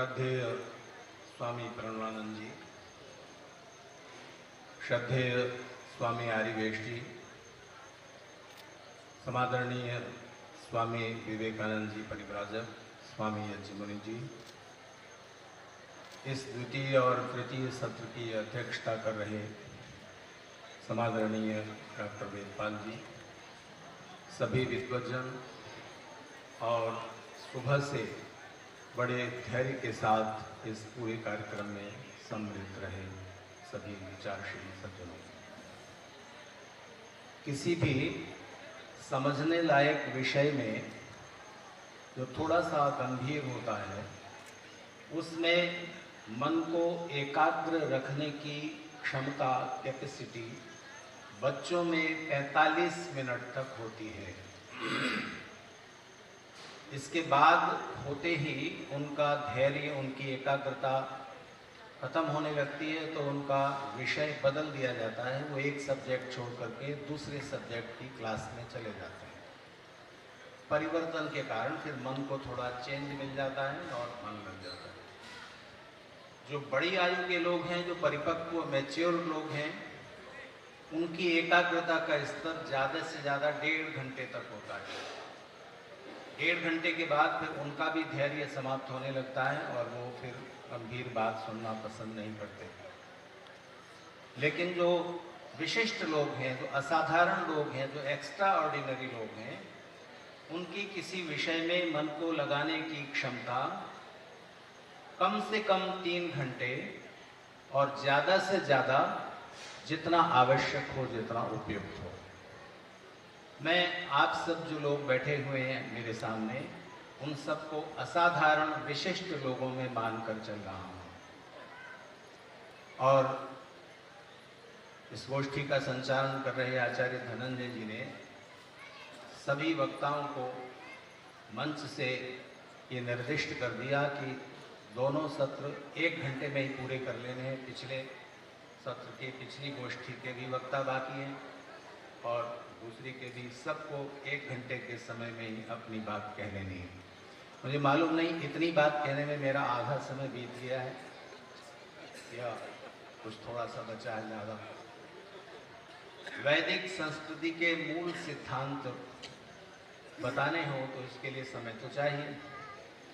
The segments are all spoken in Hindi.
श्रद्धेय स्वामी प्रणवानंद जी, श्रद्धेय स्वामी आर्यवेश जी, समादरणीय स्वामी विवेकानंद जी परिव्राजक, स्वामी यज्ञमुनि जी, इस द्वितीय और तृतीय सत्र की अध्यक्षता कर रहे समादरणीय डॉक्टर वेदपाल जी, सभी विद्वज्जन और सुबह से बड़े धैर्य के साथ इस पूरे कार्यक्रम में सम्मिलित रहे सभी विचारशील सज्जनों। किसी भी समझने लायक विषय में जो थोड़ा सा गंभीर होता है, उसमें मन को एकाग्र रखने की क्षमता, कैपेसिटी बच्चों में 45 मिनट तक होती है। इसके बाद होते ही उनका धैर्य, उनकी एकाग्रता खत्म होने लगती है, तो उनका विषय बदल दिया जाता है। वो एक सब्जेक्ट छोड़ करके दूसरे सब्जेक्ट की क्लास में चले जाते हैं। परिवर्तन के कारण फिर मन को थोड़ा चेंज मिल जाता है और मन लग जाता है। जो बड़ी आयु के लोग हैं, जो परिपक्व मैच्योर लोग हैं, उनकी एकाग्रता का स्तर ज़्यादा से ज़्यादा 1.5 घंटे तक होता है। 1.5 घंटे के बाद फिर उनका भी धैर्य समाप्त होने लगता है और वो फिर गंभीर बात सुनना पसंद नहीं करते। लेकिन जो विशिष्ट लोग हैं, जो असाधारण लोग हैं, जो एक्स्ट्रा ऑर्डिनरी लोग हैं, उनकी किसी विषय में मन को लगाने की क्षमता कम से कम 3 घंटे और ज़्यादा से ज़्यादा जितना आवश्यक हो, जितना उपयुक्त हो। मैं आप सब जो लोग बैठे हुए हैं मेरे सामने, उन सबको असाधारण विशिष्ट लोगों में मानकर चल रहा हूँ। और इस गोष्ठी का संचालन कर रहे आचार्य धनंजय जी ने सभी वक्ताओं को मंच से ये निर्दिष्ट कर दिया कि दोनों सत्र 1 घंटे में ही पूरे कर लेने हैं। पिछले सत्र के पिछली गोष्ठी के भी वक्ता बाकी हैं और दूसरी के भी, सबको 1 घंटे के समय में ही अपनी बात कह लेनी है। मुझे मालूम नहीं इतनी बात कहने में मेरा आधा समय बीत गया है या कुछ थोड़ा सा बचा है ज़्यादा। वैदिक संस्कृति के मूल सिद्धांत बताने हो तो इसके लिए समय तो चाहिए,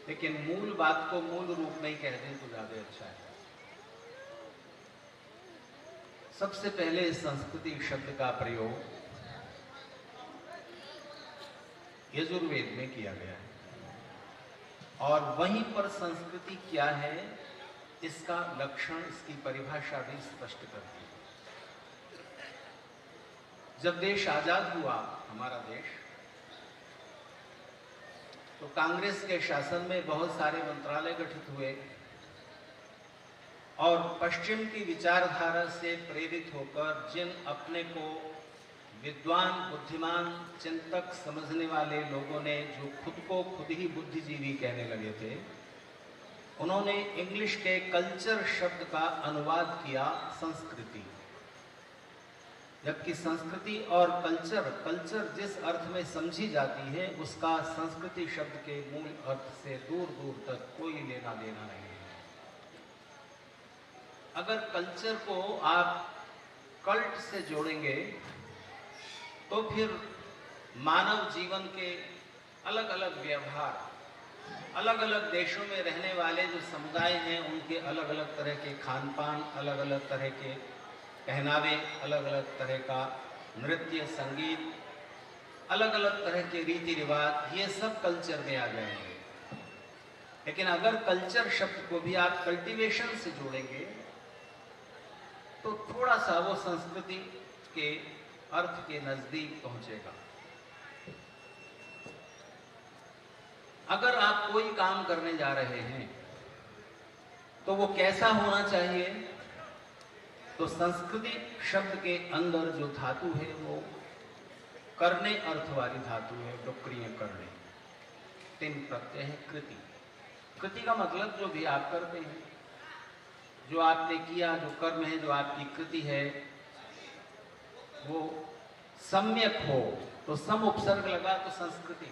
लेकिन मूल बात को मूल रूप में ही कह दें तो ज़्यादा अच्छा है। सबसे पहले संस्कृति शब्द का प्रयोग यजुर्वेद में किया गया है और वहीं पर संस्कृति क्या है, इसका लक्षण, इसकी परिभाषा भी स्पष्ट करती है। जब देश आजाद हुआ, हमारा देश, तो कांग्रेस के शासन में बहुत सारे मंत्रालय गठित हुए और पश्चिम की विचारधारा से प्रेरित होकर जिन अपने को विद्वान, बुद्धिमान, चिंतक समझने वाले लोगों ने, जो खुद को खुद ही बुद्धिजीवी कहने लगे थे, उन्होंने इंग्लिश के कल्चर शब्द का अनुवाद किया संस्कृति। जबकि संस्कृति और कल्चर जिस अर्थ में समझी जाती है, उसका संस्कृति शब्द के मूल अर्थ से दूर दूर तक कोई लेना देना नहीं है। अगर कल्चर को आप कल्ट से जोड़ेंगे तो फिर मानव जीवन के अलग अलग व्यवहार, अलग अलग देशों में रहने वाले जो समुदाय हैं, उनके अलग अलग तरह के खान पान, अलग अलग तरह के पहनावे, अलग अलग तरह का नृत्य, संगीत, अलग अलग तरह के रीति रिवाज, ये सब कल्चर में आ जाएंगे। लेकिन अगर कल्चर शब्द को भी आप कल्टीवेशन से जोड़ेंगे तो थोड़ा सा वो संस्कृति के अर्थ के नजदीक पहुंचेगा। अगर आप कोई काम करने जा रहे हैं तो वो कैसा होना चाहिए, तो संस्कृति शब्द के अंदर जो धातु है वो करने अर्थ वाली धातु है, डुक्रिय करने। 3 प्रत्यय है कृति। कृति का मतलब जो भी आप करते हैं, जो आपने किया, जो कर्म है, जो आपकी कृति है, वो सम्यक हो, तो सम उपसर्ग लगा तो संस्कृति।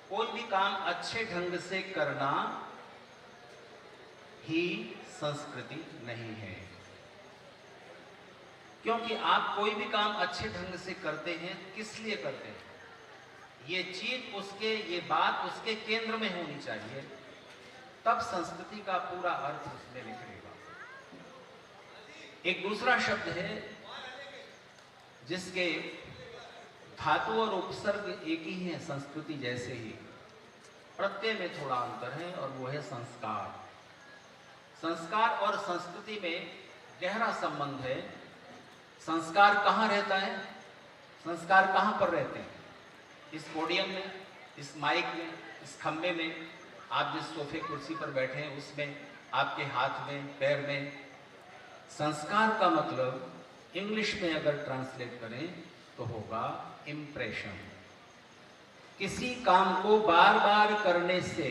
कोई भी काम अच्छे ढंग से करना ही संस्कृति नहीं है। क्योंकि आप कोई भी काम अच्छे ढंग से करते हैं, किस लिए करते हैं? ये चीज उसके, ये बात उसके केंद्र में होनी चाहिए, तब संस्कृति का पूरा अर्थ उसमें निकलेगा। एक दूसरा शब्द है जिसके धातु और उपसर्ग एक ही है संस्कृति जैसे ही, प्रत्यय में थोड़ा अंतर है, और वो है संस्कार। संस्कार और संस्कृति में गहरा संबंध है। संस्कार कहाँ रहता है? संस्कार कहाँ पर रहते हैं? इस पोडियम में, इस माइक में, इस खंबे में, आप जिस सोफे कुर्सी पर बैठे हैं उसमें, आपके हाथ में, पैर में। संस्कार का मतलब इंग्लिश में अगर ट्रांसलेट करें तो होगा इम्प्रेशन। किसी काम को बार बार करने से,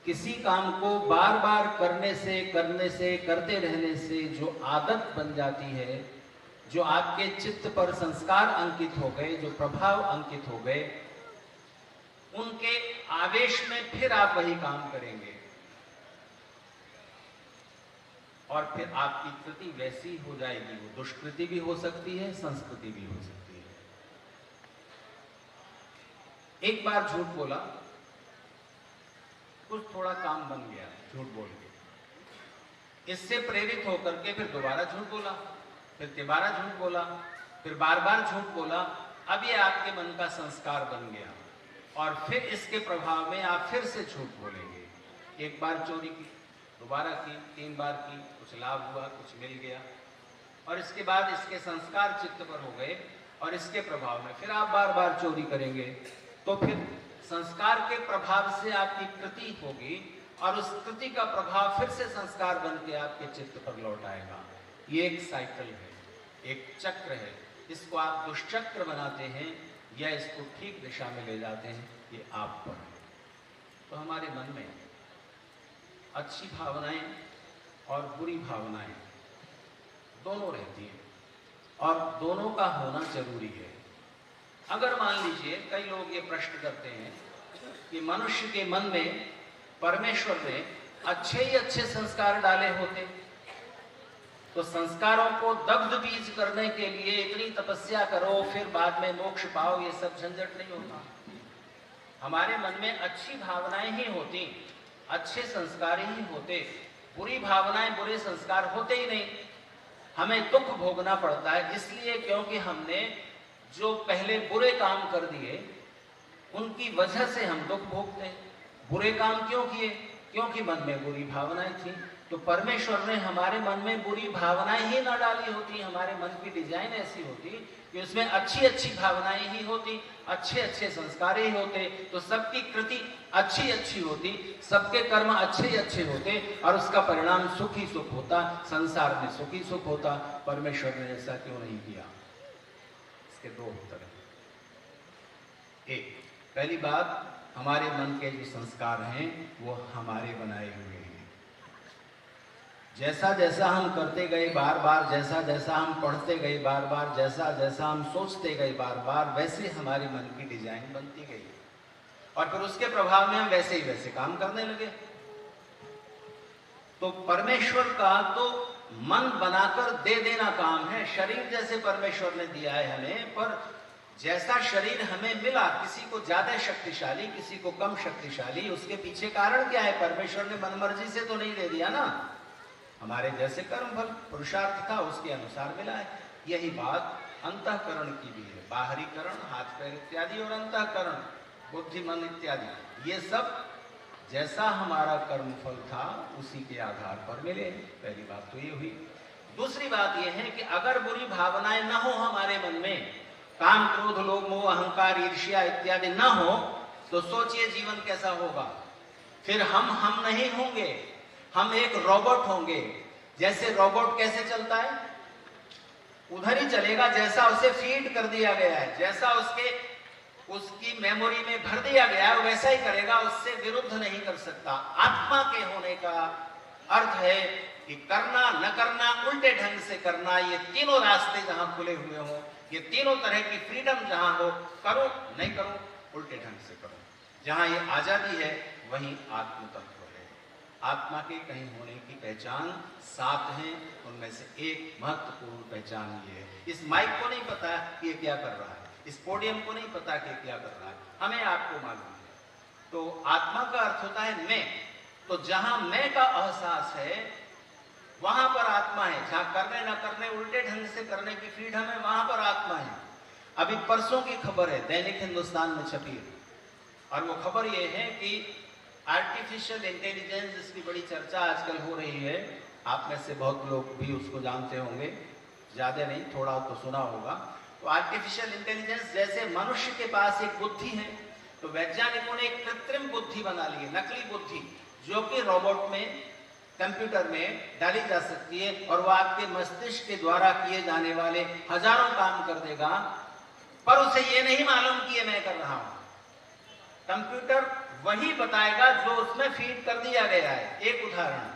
किसी काम को बार बार करने से करते रहने से जो आदत बन जाती है, जो आपके चित्त पर संस्कार अंकित हो गए, जो प्रभाव अंकित हो गए, उनके आवेश में फिर आप वही काम करेंगे और फिर आपकी कृति वैसी हो जाएगी। वो दुष्कृति भी हो सकती है, संस्कृति भी हो सकती है। एक बार झूठ बोला, कुछ थोड़ा काम बन गया झूठ बोल के, इससे प्रेरित होकर के फिर दोबारा झूठ बोला, फिर तिबारा झूठ बोला, फिर बार बार झूठ बोला। अब ये आपके मन का संस्कार बन गया और फिर इसके प्रभाव में आप फिर से झूठ बोलेंगे। एक बार चोरी की, दोबारा की, 3 बार की, कुछ लाभ हुआ, कुछ मिल गया, और इसके बाद इसके संस्कार चित्त पर हो गए और इसके प्रभाव में फिर आप बार बार चोरी करेंगे। तो फिर संस्कार के प्रभाव से आपकी कृति होगी और उस कृति का प्रभाव फिर से संस्कार बन के आपके चित्त पर लौट आएगा। ये एक साइकिल है, एक चक्र है। इसको आप दुष्चक्र बनाते हैं या इसको ठीक दिशा में ले जाते हैं, ये आप पर है। तो हमारे मन में अच्छी भावनाएं और बुरी भावनाएं दोनों रहती हैं और दोनों का होना जरूरी है। अगर मान लीजिए कई लोग ये प्रश्न करते हैं कि मनुष्य के मन में परमेश्वर ने अच्छे ही अच्छे संस्कार डाले होते, तो संस्कारों को दग्ध बीज करने के लिए इतनी तपस्या करो फिर बाद में मोक्ष पाओ, ये सब झंझट नहीं होता। हमारे मन में अच्छी भावनाएं ही होती, अच्छे संस्कार ही होते, बुरी भावनाएं, बुरे संस्कार होते ही नहीं। हमें दुख भोगना पड़ता है इसलिए क्योंकि हमने जो पहले बुरे काम कर दिए उनकी वजह से हम दुख भोगते हैं। बुरे काम क्यों किए? क्योंकि मन में बुरी भावनाएं थी। तो परमेश्वर ने हमारे मन में बुरी भावनाएं ही ना डाली होती, हमारे मन की डिजाइन ऐसी होती कि उसमें अच्छी अच्छी भावनाएं ही होती, अच्छे अच्छे संस्कार ही होते, तो सबकी कृति अच्छी अच्छी होती, सबके कर्म अच्छे ही अच्छे होते और उसका परिणाम सुख ही सुख होता, संसार में सुख ही सुख होता। परमेश्वर ने ऐसा क्यों नहीं किया? इसके 2 उत्तर हैं। एक, पहली बात, हमारे मन के जो संस्कार हैं वो हमारे बनाए हुए हैं। जैसा जैसा हम करते गए बार बार, जैसा जैसा हम पढ़ते गए बार बार, जैसा जैसा हम सोचते गए बार बार, वैसे हमारे मन की डिजाइन बनती गई और फिर उसके प्रभाव में हम वैसे ही वैसे काम करने लगे। तो परमेश्वर का तो मन बनाकर दे देना काम है। शरीर जैसे परमेश्वर ने दिया है हमें, पर जैसा शरीर हमें मिला, किसी को ज्यादा शक्तिशाली, किसी को कम शक्तिशाली, उसके पीछे कारण क्या है? परमेश्वर ने मनमर्जी से तो नहीं दे दिया ना, हमारे जैसे कर्मफल पुरुषार्थ था उसके अनुसार मिला है। यही बात अंतःकरण की भी है। बाहरी करण, हाथ पैर इत्यादि, और अंतःकरण, बुद्धि मन इत्यादि, ये सब जैसा हमारा कर्मफल था उसी के आधार पर मिले। पहली बात तो ये हुई। दूसरी बात ये है कि अगर बुरी भावनाएं न हो हमारे मन में, काम क्रोध लोभ मोह अहंकार ईर्ष्या इत्यादि न हो, तो सोचिए जीवन कैसा होगा। फिर हम नहीं होंगे, हम एक रोबोट होंगे। जैसे रोबोट कैसे चलता है? उधर ही चलेगा जैसा उसे फीड कर दिया गया है, जैसा उसकी मेमोरी में भर दिया गया है वैसा ही करेगा, उससे विरुद्ध नहीं कर सकता। आत्मा के होने का अर्थ है कि करना न करना, उल्टे ढंग से करना, ये तीनों रास्ते जहां खुले हुए हो, ये तीनों तरह की फ्रीडम जहां हो, करो नहीं करो, उल्टे ढंग से करो। जहां ये आजादी है वहीं आत्म तत्व है। आत्मा के कहीं होने की पहचान 7 हैं, उनमें से एक महत्वपूर्ण पहचान ये है। इस माइक को नहीं पता कि ये क्या कर रहा है, इस पोडियम को नहीं पता कि क्या कर रहा है, हमें आपको मालूम है। तो आत्मा का अर्थ होता है मैं। तो जहां मैं का एहसास है वहां पर आत्मा है। जहां करने न करने, उल्टे ढंग से करने की फ्रीडम है, वहां पर आत्मा है। अभी परसों की खबर है, दैनिक हिंदुस्तान में छपी है, और वो खबर ये है कि आर्टिफिशियल इंटेलिजेंस, जिसकी बड़ी चर्चा आजकल हो रही है, आप में से बहुत लोग भी उसको जानते होंगे, ज्यादा नहीं, थोड़ा तो सुना होगा। तो आर्टिफिशियल इंटेलिजेंस, जैसे मनुष्य के पास एक बुद्धि है, तो वैज्ञानिकों ने एक कृत्रिम बुद्धि बना ली है, नकली बुद्धि, जो कि रोबोट में, कंप्यूटर में डाली जा सकती है, और वह आपके मस्तिष्क के द्वारा किए जाने वाले हजारों काम कर देगा, पर उसे ये नहीं मालूम कि ये मैं कर रहा हूं। कंप्यूटर वही बताएगा जो उसमें फीड कर दिया गया है। एक उदाहरण,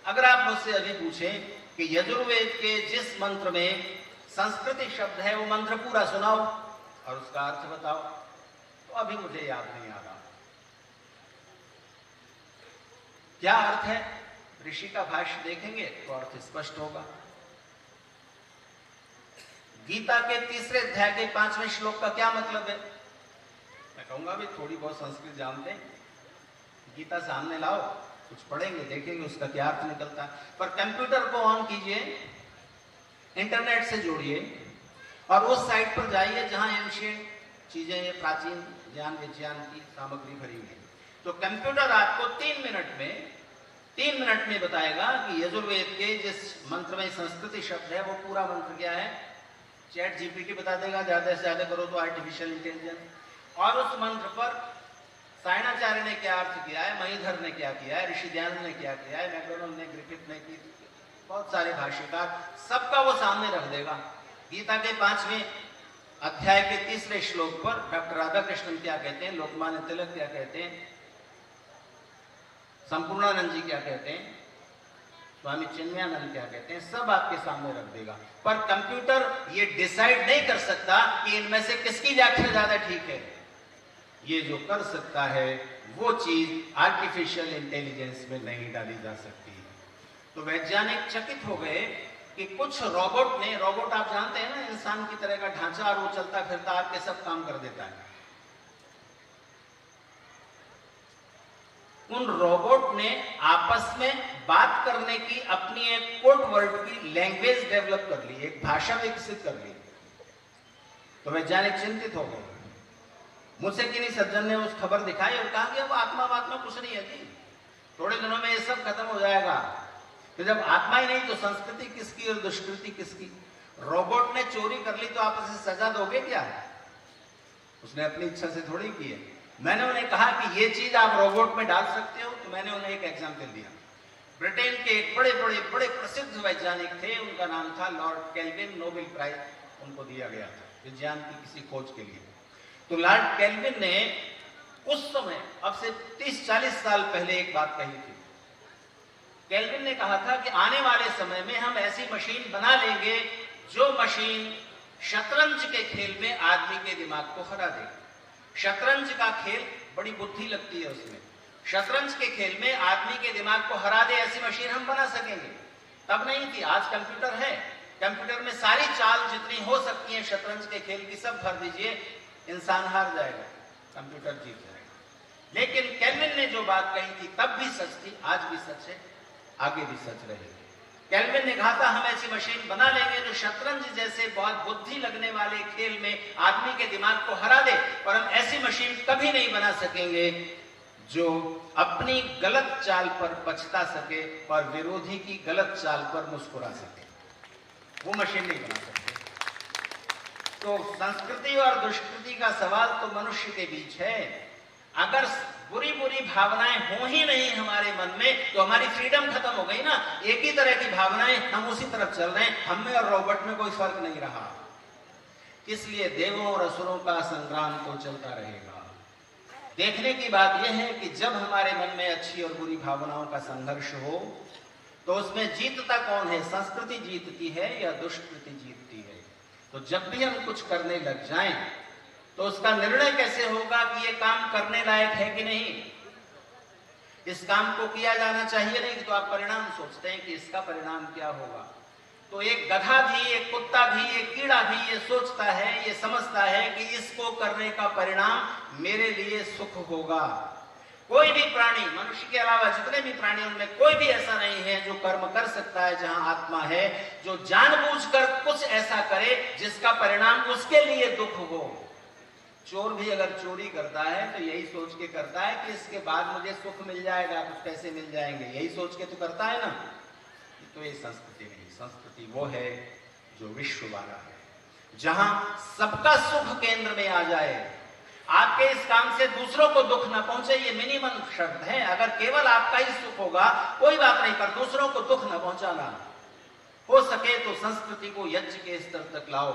अगर आप मुझसे अभी पूछें कि यजुर्वेद के जिस मंत्र में संस्कृति शब्द है वो मंत्र पूरा सुनाओ और उसका अर्थ बताओ, तो अभी मुझे याद नहीं आ रहा। क्या अर्थ है? ऋषि का भाष्य देखेंगे तो अर्थ स्पष्ट होगा। गीता के 3 अध्याय के 5वें श्लोक का क्या मतलब है? मैं कहूंगा भी थोड़ी बहुत संस्कृत जानते हैं, गीता सामने लाओ, कुछ पढ़ेंगे, देखेंगे उसका क्या अर्थ निकलता है। पर कंप्यूटर को ऑन कीजिए, इंटरनेट से जोड़िए और उस साइट पर जाइए जहां एंशिएंट चीजें, प्राचीन ज्ञान विज्ञान की सामग्री भरी हुई है। तो कंप्यूटर आपको 3 मिनट में बताएगा कि यजुर्वेद के जिस मंत्र में संस्कृति शब्द है वो पूरा मंत्र क्या है। चैट जीपीटी बता देगा, ज्यादा से ज्यादा करो तो आर्टिफिशियल इंटेलिजेंस। और उस मंत्र पर सायणाचार्य ने क्या अर्थ किया है, महीधर ने क्या किया है, ऋषि दयानंद ने क्या किया है, मैकडोनल्ड ने, ग्रिफिथ ने की, बहुत सारे भाष्यकार, सबका वो सामने रख देगा। गीता के 5वें अध्याय के 3 श्लोक पर डॉक्टर राधाकृष्णन क्या कहते हैं, लोकमान्य तिलक क्या कहते हैं, संपूर्णानंद जी क्या कहते हैं, स्वामी चिन्मयानंद क्या कहते हैं, सब आपके सामने रख देगा। पर कंप्यूटर ये डिसाइड नहीं कर सकता कि इनमें से किसकी व्याख्या ज्यादा ठीक है। ये जो कर सकता है वो चीज आर्टिफिशियल इंटेलिजेंस में नहीं डाली जा सकती। तो वैज्ञानिक चकित हो गए कि कुछ रोबोट आप जानते हैं ना, इंसान की तरह का ढांचा, और वो चलता फिरता आपके सब काम कर देता है। उन रोबोट ने आपस में बात करने की अपनी एक कोड वर्ड की लैंग्वेज डेवलप कर ली, एक भाषा विकसित कर ली। तो वैज्ञानिक चिंतित हो गए। मुझसे किन्हीं सज्जन ने उस खबर दिखाई और कहा कि अब आत्मा कुछ नहीं है जी, थोड़े दिनों में ये सब खत्म हो जाएगा। तो जब आत्मा ही नहीं तो संस्कृति किसकी और दुष्कृति किसकी? रोबोट ने चोरी कर ली तो आप उसे सजा दोगे क्या? उसने अपनी इच्छा से थोड़ी की है। मैंने उन्हें कहा कि ये चीज आप रोबोट में डाल सकते हो, तो मैंने उन्हें एक एग्जाम्पल दिया। ब्रिटेन के एक बड़े प्रसिद्ध वैज्ञानिक थे, उनका नाम था लॉर्ड केल्विन, नोबेल प्राइज उनको दिया गया था विज्ञान की किसी खोज के लिए। तो लॉर्ड केल्विन ने उस समय, अब से 30-40 साल पहले एक बात कही थी। केल्विन ने कहा था कि आने वाले समय में हम ऐसी मशीन बना लेंगे जो मशीन शतरंज के खेल में आदमी के दिमाग को हरा देगी। शतरंज का खेल बड़ी बुद्धि लगती है उसमें, शतरंज के खेल में आदमी के दिमाग को हरा दे ऐसी मशीन हम बना सकेंगे। तब नहीं थी, आज कंप्यूटर है, कंप्यूटर में सारी चाल जितनी हो सकती है शतरंज के खेल की सब भर दीजिए, इंसान हार जाएगा, कंप्यूटर जीत जाएगा। लेकिन केल्विन ने जो बात कही थी तब भी सच थी, आज भी सच है, आगे भी सच रहेगी। केल्विन ने कहा था हम ऐसी मशीन बना लेंगे जो शतरंज जैसे बहुत बुद्धि लगने वाले खेल में आदमी के दिमाग को हरा दे, और हम ऐसी मशीन कभी नहीं बना सकेंगे जो अपनी गलत चाल पर पछता सके और विरोधी की गलत चाल पर मुस्कुरा सके। वो मशीन नहीं बना सकते। तो संस्कृति और दुष्कृति का सवाल तो मनुष्य के बीच है। अगर बुरी भावनाएं हो ही नहीं हमारे मन में तो हमारी फ्रीडम खत्म हो गई ना। एक ही तरह की भावनाएं, हम उसी तरफ चल रहे हैं, हम में और रोबोट में कोई फर्क नहीं रहा। इसलिए देवों और असुरों का संग्राम तो चलता रहेगा। देखने की बात यह है कि जब हमारे मन में अच्छी और बुरी भावनाओं का संघर्ष हो तो उसमें जीतता कौन है? संस्कृति जीतती है या दुष्कृति जीतती है? तो जब भी हम कुछ करने लग जाएं तो उसका निर्णय कैसे होगा कि ये काम करने लायक है कि नहीं? इस काम को किया जाना चाहिए नहीं, तो आप परिणाम सोचते हैं कि इसका परिणाम क्या होगा। तो एक गधा भी, एक कुत्ता भी, एक कीड़ा भी ये सोचता है, ये समझता है कि इसको करने का परिणाम मेरे लिए सुख होगा। कोई भी प्राणी, मनुष्य के अलावा जितने भी प्राणी, उनमें कोई भी ऐसा नहीं है जो कर्म कर सकता है जहां आत्मा है, जो जानबूझकर कुछ ऐसा करे जिसका परिणाम उसके लिए दुख हो। चोर भी अगर चोरी करता है तो यही सोच के करता है कि इसके बाद मुझे सुख मिल जाएगा, कुछ पैसे मिल जाएंगे, यही सोच के तो करता है ना। तो ये संस्कृति नहीं, संस्कृति वो है जो विश्व वाला है, जहां सबका सुख केंद्र में आ जाए। आपके इस काम से दूसरों को दुख ना पहुंचे, ये मिनिमम शर्त है। अगर केवल आपका ही सुख होगा कोई बात नहीं, पर दूसरों को दुख ना पहुंचाना। हो सके तो संस्कृति को यज्ञ के स्तर तक लाओ।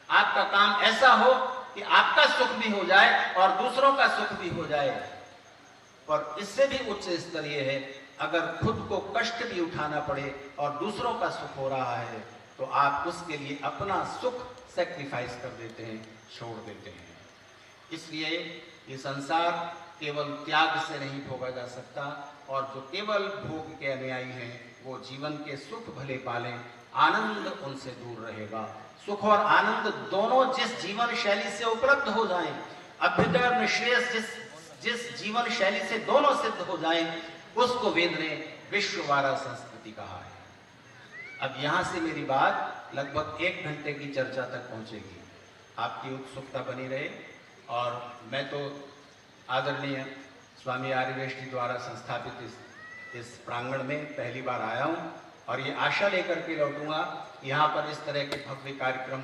आपका काम ऐसा हो कि आपका सुख भी हो जाए और दूसरों का सुख भी हो जाए। पर इससे भी उच्च स्तर यह है, अगर खुद को कष्ट भी उठाना पड़े और दूसरों का सुख हो रहा है तो आप उसके लिए अपना सुख सैक्रिफाइस कर देते हैं, छोड़ देते हैं। इसलिए ये संसार केवल त्याग से नहीं भोगा जा सकता, और जो केवल भोग के अनुयायी हैं वो जीवन के सुख भले पालें, आनंद उनसे दूर रहेगा। सुख और आनंद दोनों जिस जीवन शैली से उपलब्ध हो जाएं, अभ्युदय और श्रेयस जिस जीवन शैली से दोनों सिद्ध हो जाएं, उसको वेद ने विश्ववारा संस्कृति कहा है। अब यहां से मेरी बात लगभग 1 घंटे की चर्चा तक पहुंचेगी। आपकी उत्सुकता बनी रहे। और मैं तो आदरणीय स्वामी आर्यवेश जी द्वारा संस्थापित इस प्रांगण में पहली बार आया हूं, और ये आशा लेकर के लौटूंगा यहाँ पर इस तरह के भव्य कार्यक्रम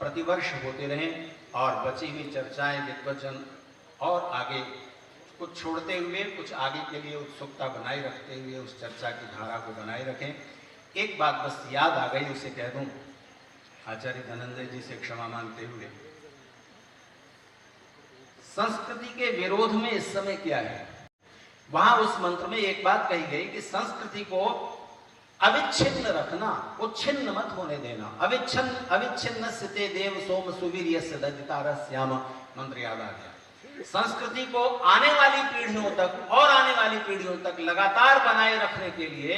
प्रतिवर्ष होते रहें, और बची हुई चर्चाएं, विद्वचन और आगे कुछ छोड़ते हुए कुछ आगे के लिए उत्सुकता बनाए रखते हुए उस चर्चा की धारा को बनाए रखें। एक बात बस याद आ गई, उसे कह दूं, आचार्य धनंजय जी से क्षमा मांगते हुए। संस्कृति के विरोध में इस समय क्या है? वहां उस मंत्र में एक बात कही गई कि संस्कृति को अविच्छिन्न रखना, उच्छिन्न मत होने देना। अविच्छिन्न सिते देव सोम सुवीर्य ददितारस्याम मंत्र याद आ गया। संस्कृति को आने वाली पीढ़ियों तक और आने वाली पीढ़ियों तक लगातार बनाए रखने के लिए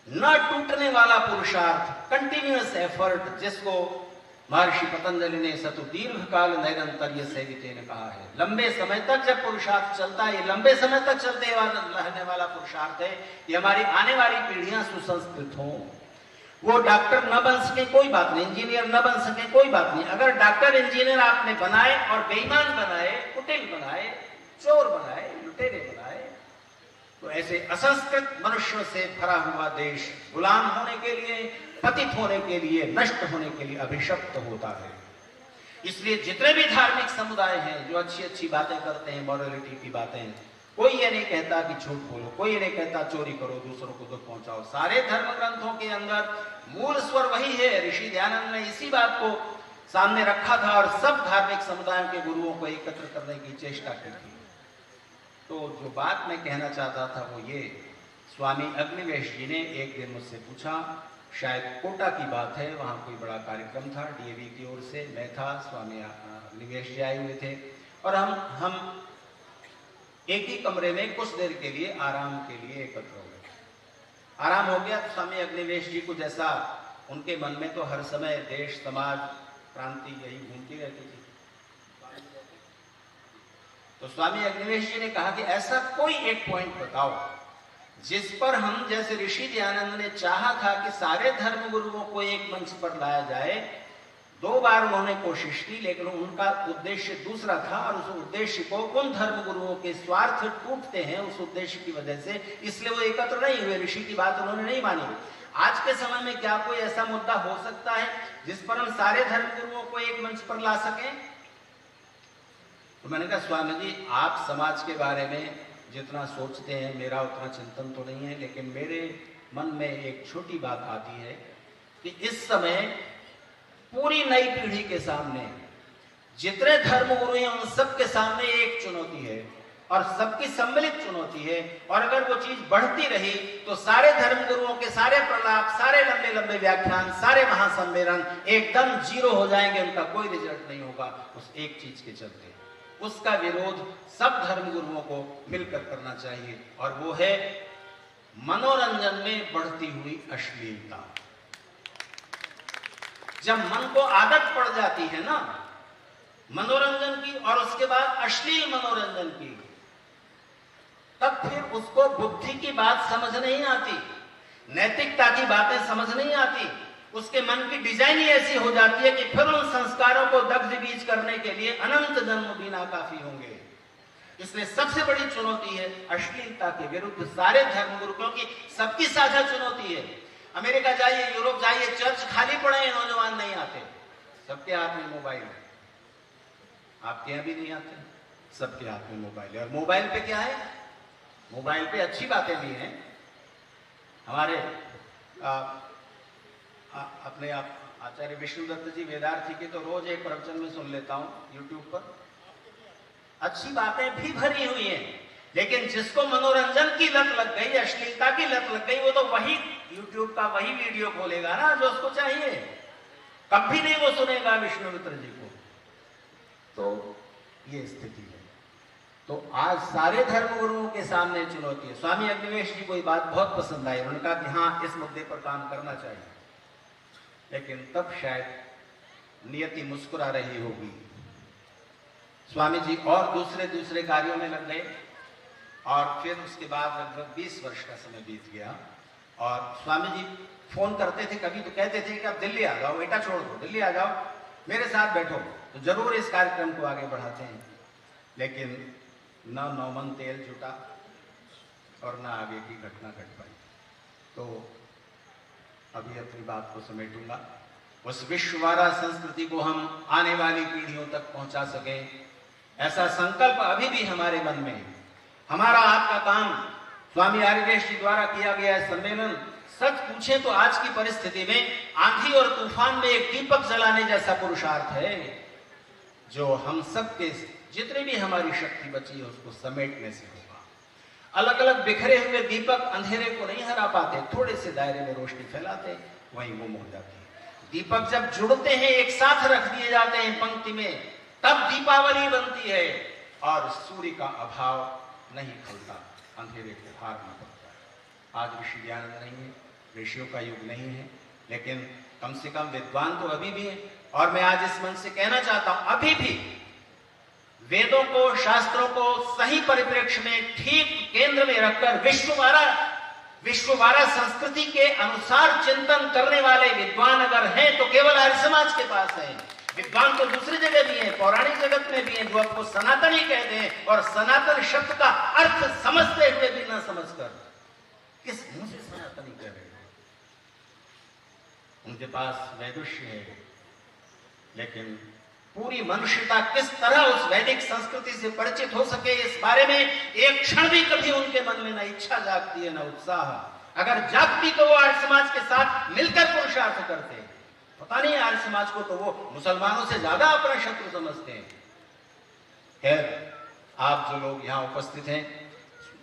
न टूटने वाला पुरुषार्थ, कंटिन्यूअस एफर्ट, जिसको महर्षि पतंजलि ने सतु दीर्घ काल नैरंतर्य सेवितेन कहा है। लंबे समय तक जब पुरुषार्थ चलता है, लंबे समय तक चलते रहने वाला पुरुषार्थ है, ये हमारी आने वाली पीढ़ियां सुसंस्कृत हों। वो डॉक्टर न बन सके कोई बात नहीं, इंजीनियर न बन सके कोई बात नहीं, अगर डॉक्टर इंजीनियर आपने बनाए और बेईमान बनाए, कुटिल बनाए, चोर बनाए, लुटेरे बनाए, तो ऐसे असंस्कृत मनुष्यों से भरा हुआ देश गुलाम होने के लिए, पतित होने के लिए, नष्ट होने के लिए अभिशप्त होता है। इसलिए जितने भी धार्मिक समुदाय हैं जो अच्छी अच्छी बातें करते हैं, मॉरलिटी की बातें, कोई ये नहीं कहता कि झूठ बोलो, कोई ये नहीं कहता चोरी करो, दूसरों को दुख पहुंचाओ। सारे धर्म ग्रंथों के अंदर मूल स्वर वही है। ऋषि दयानंद ने इसी बात को सामने रखा था और सब धार्मिक समुदायों के गुरुओं को एकत्र करने की चेष्टा की थी। तो जो बात मैं कहना चाहता था वो ये, स्वामी अग्निवेश जी ने एक दिन मुझसे पूछा, शायद कोटा की बात है, वहाँ कोई बड़ा कार्यक्रम था डीएवी की ओर से, मैं था, स्वामी अग्निवेश जी आए हुए थे, और हम एक ही कमरे में कुछ देर के लिए आराम के लिए एकत्र हो गए। आराम हो गया तो स्वामी अग्निवेश जी को, जैसा उनके मन में तो हर समय देश, समाज, क्रांति यही घूमती रहती थी, तो स्वामी अग्निवेश जी ने कहा कि ऐसा कोई एक पॉइंट बताओ जिस पर हम, जैसे ऋषि दयानंद ने चाहा था कि सारे धर्म गुरुओं को एक मंच पर लाया जाए, 2 बार उन्होंने कोशिश की, लेकिन उनका उद्देश्य दूसरा था, और उस उद्देश्य को, उन धर्म गुरुओं के स्वार्थ टूटते हैं उस उद्देश्य की वजह से, इसलिए वो एकत्र नहीं हुए, ऋषि की बात उन्होंने नहीं मानी। आज के समय में क्या कोई ऐसा मुद्दा हो सकता है जिस पर हम सारे धर्म गुरुओं को एक मंच पर ला सकें? तो मैंने कहा, स्वामी जी, आप समाज के बारे में जितना सोचते हैं, मेरा उतना चिंतन तो नहीं है, लेकिन मेरे मन में एक छोटी बात आती है कि इस समय पूरी नई पीढ़ी के सामने जितने धर्मगुरु हैं उन सबके सामने एक चुनौती है, और सबकी सम्मिलित चुनौती है, और अगर वो चीज बढ़ती रही तो सारे धर्मगुरुओं के सारे प्रलाप, सारे लंबे लंबे व्याख्यान, सारे महासम्मेलन एकदम जीरो हो जाएंगे, उनका कोई रिजल्ट नहीं होगा उस एक चीज के चलते। उसका विरोध सब धर्मगुरुओं को मिलकर करना चाहिए, और वो है मनोरंजन में बढ़ती हुई अश्लीलता। जब मन को आदत पड़ जाती है ना मनोरंजन की, और उसके बाद अश्लील मनोरंजन की, तब फिर उसको बुद्धि की बात समझ नहीं आती, नैतिकता की बातें समझ नहीं आती। उसके मन की डिजाइन ही ऐसी हो जाती है कि फिर उन संस्कारों को दग्ध बीज करने के लिए अनंत जन्म भी नाकाफी होंगे। इसलिए सबसे बड़ी चुनौती है अश्लीलता के विरुद्ध सारे धर्मगुरु, क्योंकि सबकी साझा चुनौती है। अमेरिका जाइए, यूरोप जाइए, चर्च खाली पड़े हैं, नौजवान नहीं आते, सबके हाथ में मोबाइल है। आपके यहां भी नहीं आते, सबके हाथ में मोबाइल है। और मोबाइल पे क्या है, मोबाइल पे अच्छी बातें भी हैं। हमारे अपने आप आचार्य विष्णुदत्त जी वेदार्थी के तो रोज एक प्रवचन में सुन लेता हूं यूट्यूब पर, अच्छी बातें भी भरी हुई हैं। लेकिन जिसको मनोरंजन की लत लग गई, अश्लीलता की लत लग गई, वो तो वही यूट्यूब का वही वीडियो खोलेगा ना जो उसको चाहिए, कभी नहीं वो सुनेगा विष्णुमित्र जी को। तो ये स्थिति है। तो आज सारे धर्मगुरुओं के सामने चुनौती है। स्वामी अग्निवेश जी को ये बात बहुत पसंद आई, उन्होंने कहा कि हाँ, इस मुद्दे पर काम करना चाहिए। लेकिन तब शायद नियति मुस्कुरा रही होगी। स्वामी जी और दूसरे कार्यों में लग गए, और फिर उसके बाद लगभग 20 वर्ष का समय बीत गया। और स्वामी जी फोन करते थे, कभी तो कहते थे कि आप दिल्ली आ जाओ, बेटा छोड़ दो, दिल्ली आ जाओ, मेरे साथ बैठो, तो जरूर इस कार्यक्रम को आगे बढ़ाते हैं। लेकिन न नौमन तेल जुटा और न आगे की घटना घट पाई। तो अभी अपनी बात को समेटूंगा। उस विश्ववारा संस्कृति को हम आने वाली पीढ़ियों तक पहुंचा सके, ऐसा संकल्प अभी भी हमारे मन में है। हमारा आपका काम स्वामी आर्यवेश जी द्वारा किया गया सम्मेलन, सच पूछे तो आज की परिस्थिति में आंधी और तूफान में एक दीपक जलाने जैसा पुरुषार्थ है, जो हम सबके जितनी भी हमारी शक्ति बची है उसको समेटने से होगा। अलग अलग बिखरे हुए दीपक अंधेरे को नहीं हरा पाते, थोड़े से दायरे में रोशनी फैलाते वहीं गुम हो जाती है। दीपक जब जुड़ते हैं, एक साथ रख दिए जाते हैं पंक्ति में, तब दीपावली बनती है और सूर्य का अभाव नहीं खलता, अंधेरे को हार न पड़ता है। आज ऋषि ज्ञान नहीं है, ऋषियों का युग नहीं है, लेकिन कम से कम विद्वान तो अभी भी है। और मैं आज इस मन से कहना चाहता हूं, अभी भी वेदों को, शास्त्रों को सही परिप्रेक्ष्य में ठीक केंद्र में रखकर विश्ववारा संस्कृति के अनुसार चिंतन करने वाले विद्वान अगर हैं तो केवल आर्य समाज के पास हैं। विद्वान तो दूसरी जगह भी हैं, पौराणिक जगत में भी हैं, जो आपको सनातनी कहते हैं, और सनातन शब्द का अर्थ समझते हुए भी न समझकर किस मुंह से सनातनी कह रहे हैं। उनके पास वैदुष्य है, लेकिन पूरी मनुष्यता किस तरह उस वैदिक संस्कृति से परिचित हो सके, इस बारे में एक क्षण भी कभी उनके मन में न इच्छा जागती है, न उत्साह। अगर जागती तो वो आर्य समाज के साथ मिलकर पुरुषार्थ करते हैं। पता नहीं, आर्य समाज को तो वो मुसलमानों से ज्यादा अपना शत्रु समझते हैं। खैर, आप जो लोग यहाँ उपस्थित हैं,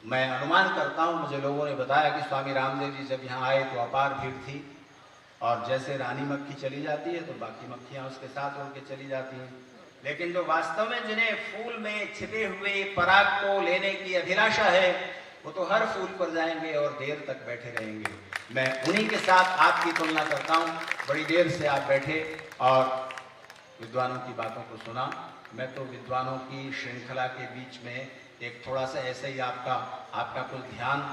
मैं अनुमान करता हूँ, मुझे लोगों ने बताया कि स्वामी रामदेव जी जब यहाँ आए तो अपार भीड़ थी, और जैसे रानी मक्खी चली जाती है तो बाकी मक्खियां उसके साथ उड़ के चली जाती हैं। लेकिन जो वास्तव में जिन्हें फूल में छिपे हुए पराग को लेने की अभिलाषा है, वो तो हर फूल पर जाएंगे और देर तक बैठे रहेंगे। मैं उन्हीं के साथ आपकी तुलना करता हूँ। बड़ी देर से आप बैठे और विद्वानों की बातों को सुना। मैं तो विद्वानों की श्रृंखला के बीच में एक थोड़ा सा ऐसे ही आपका कुछ ध्यान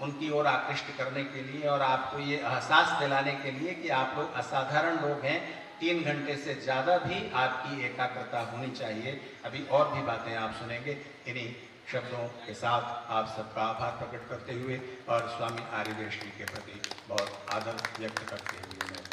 उनकी ओर आकृष्ट करने के लिए और आपको ये एहसास दिलाने के लिए कि आप लोग असाधारण लोग हैं। 3 घंटे से ज़्यादा भी आपकी एकाग्रता होनी चाहिए। अभी और भी बातें आप सुनेंगे। इन्हीं शब्दों के साथ आप सबका आभार प्रकट करते हुए और स्वामी आर्यवेश जी के प्रति बहुत आदर व्यक्त करते हुए मैं